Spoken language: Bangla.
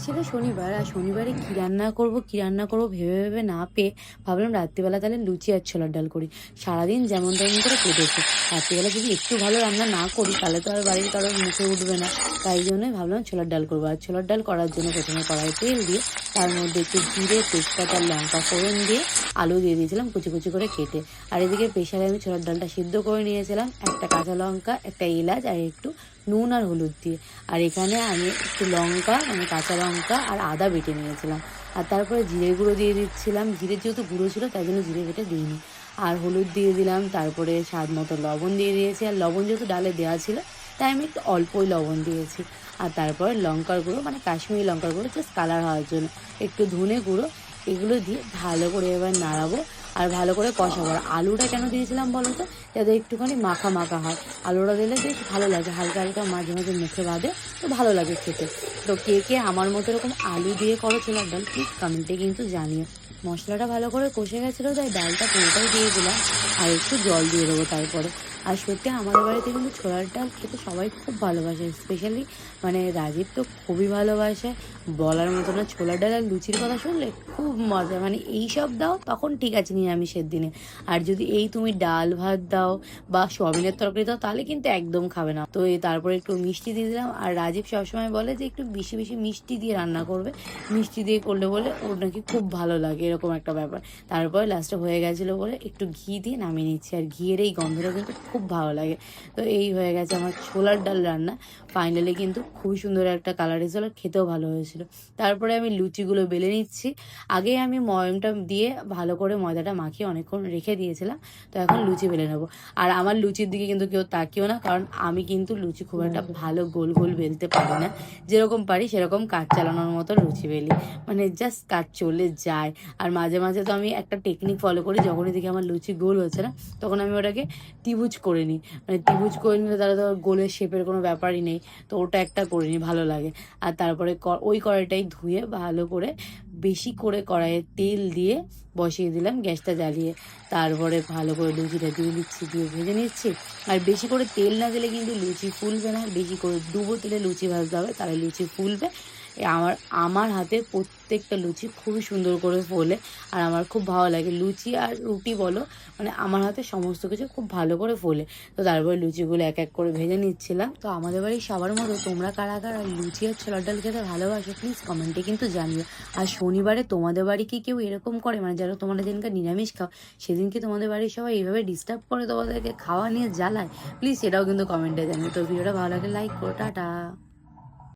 ছিল শনিবার, আর শনিবারে কী রান্না করব ভেবে ভেবে না পেয়ে ভাবলাম রাত্রিবেলা তাহলে লুচি আর ছোলার ডাল করি। সারাদিন যেমন তেমন করে কেটেছে। রাত্রিবেলা যদি একটু ভালো রান্না না করি তাহলে তো আর বাড়ির কারোর মুখে উঠবে না। তাই জন্যই ভাবলাম ছোলার ডাল করবো। আর ছোলার ডাল করার জন্য প্রথমে কড়াইয়ে তেল দিয়ে তার মধ্যে একটু জিরে, তেজপাতা আর লঙ্কা ফোড়ন দিয়ে আলু দিয়ে দিয়েছিলাম কুচি কুচি করে কেটে। আর এদিকে প্রেসারে আমি ছোলার ডালটা সিদ্ধ করে নিয়েছিলাম, একটা কাঁচা লঙ্কা, একটা এলাচ আর একটু নুন আর হলুদ দিয়ে। আর এখানে আমি একটু লঙ্কা মানে কাঁচা লঙ্কা আর আদা বেটে নিয়েছিলাম। আর তারপরে জিরে গুঁড়ো দিয়ে দিচ্ছিলাম, জিরের যেহেতু গুঁড়ো ছিল তাই জন্য জিরে বেটে দিইনি। আর হলুদ দিয়ে দিলাম, তারপরে স্বাদ মতো লবণ দিয়ে দিয়েছি। আর লবণ যেহেতু ডালে দেওয়া ছিল তাই আমি একটু অল্পই লবণ দিয়েছি। আর তারপরে লঙ্কার গুঁড়ো মানে কাশ্মীরি লঙ্কার গুঁড়ো জাস্ট কালার হওয়ার জন্য, একটু ধনে গুঁড়ো, এগুলো দিয়ে ভালো করে এবার নাড়াবো আর ভালো করে কষাবো। আর আলুটা কেন দিয়েছিলাম বলো তো, যাতে একটুখানি মাখা মাখা হয়। আলুটা দিলে বেশ ভালো লাগে, হালকা হালকা মাঝে মাঝে মুখে বাঁধে, তো ভালো লাগে খেতে। তো কে কে আমার মতো এরকম আলু দিয়ে করো ছোলার ডাল প্লিজ কমেন্টে কিন্তু জানিও। মশলাটা ভালো করে কষে গেছিলো তাই ডালটা পুরোটাই দিয়ে দিলাম, আর একটু জল দিয়ে দেবো তারপরে। আর সত্যি আমাদের বাড়িতে কিন্তু ছোলার ডাল খেতে সবাই খুব ভালোবাসে, স্পেশালি মানে রাজীব তো খুবই ভালোবাসে, বলার মতো না। ছোলার ডাল আর লুচির কথা শুনলে খুব মজা, মানে এই সব দাও তখন ঠিক আছে নিরামিষের দিনে, আর যদি এই তুমি ডাল ভাত দাও বা সোয়াবিনের তরকারি দাও তাহলে কিন্তু একদম খাবে না। তো এই তারপরে একটু মিষ্টি দিয়ে দিলাম। আর রাজীব সবসময় বলে যে একটু বেশি বেশি মিষ্টি দিয়ে রান্না করবে, মিষ্টি দিয়ে করলে বলে ওর নাকি খুব ভালো লাগে, এরকম একটা ব্যাপার। তারপরে লাস্টে হয়ে গেছিলো বলে একটু ঘি দিয়ে নামিয়ে নিচ্ছি, আর ঘিয়ের এই গন্ধটা কিন্তু খুব ভালো লাগে। তো এই হয়ে গেছে আমার ছোলার ডাল রান্না। ফাইনালি কিন্তু খুবই সুন্দর একটা কালার এসেছিল, খেতেও ভালো হয়েছিল। তারপরে আমি লুচিগুলো বেলে নিচ্ছি। আগে আমি ময়মটা দিয়ে ভালো করে ময়দাটা মাখিয়ে অনেকক্ষণ রেখে দিয়েছিলাম। তো এখন লুচি বেলে নেবো। আর আমার লুচির দিকে কিন্তু কেউ তাকিও না, কারণ আমি কিন্তু লুচি খুব একটা ভালো গোল গোল বেলতে পারি না। যেরকম পারি সেরকম কাজ চালানোর মতো লুচি বেলি, মানে জাস্ট কাজ চলে যায়। আর মাঝে মাঝে তো আমি একটা টেকনিক ফলো করি, যখনই দেখি আমার লুচি গোল হচ্ছে না তখন আমি ওটাকে ত্রিভুজ করে নিই। মানে ত্রিভুজ করে নিলে তাহলে তো গোলের শেপের কোনো ব্যাপারই নেই, তো ওটা একটা করে নিই, ভালো লাগে। আর তারপরে ওই কড়াইটাই ধুয়ে ভালো করে বেশি করে কড়াইয়ে তেল দিয়ে বসিয়ে দিলাম গ্যাসটা জ্বালিয়ে। তারপরে ভালো করে লুচিটা দিয়ে দিচ্ছি, দিয়ে ভেজে নিচ্ছি। আর বেশি করে তেল না দিলে কিন্তু লুচি ফুলবে না, বেশি করে ডুবো তেলে লুচি ভাজতে হবে, তাহলে লুচি ফুলবে। আমার আমার হাতে প্রত্যেকটা লুচি খুবই সুন্দর করে ফোলে। আর আমার খুব ভালো লাগে লুচি আর রুটি বলো, মানে আমার হাতে সমস্ত কিছু খুব ভালো করে ফোলে। তো তারপরে লুচিগুলো এক এক করে ভেজে নিচ্ছিলাম। তো আমাদের বাড়ির সবার মতো তোমরা কারা কারা লুচি আর ছোলার ডাল খেতে ভালোবাসো প্লিজ কমেন্টে কিন্তু জানিও। আর শনিবারে তোমাদের বাড়ি কি কেউ এরকম করে, মানে যারা তোমরা যেদিনকে নিরামিষ খাও সেদিন কি তোমাদের বাড়ির সবাই এইভাবে ডিস্টার্ব করে তোমাদেরকে খাওয়া নিয়ে জ্বালায়? প্লিজ সেটাও কিন্তু কমেন্টে জানিও। তো ভিডিওটা ভালো লাগে লাইক করো, টাটা।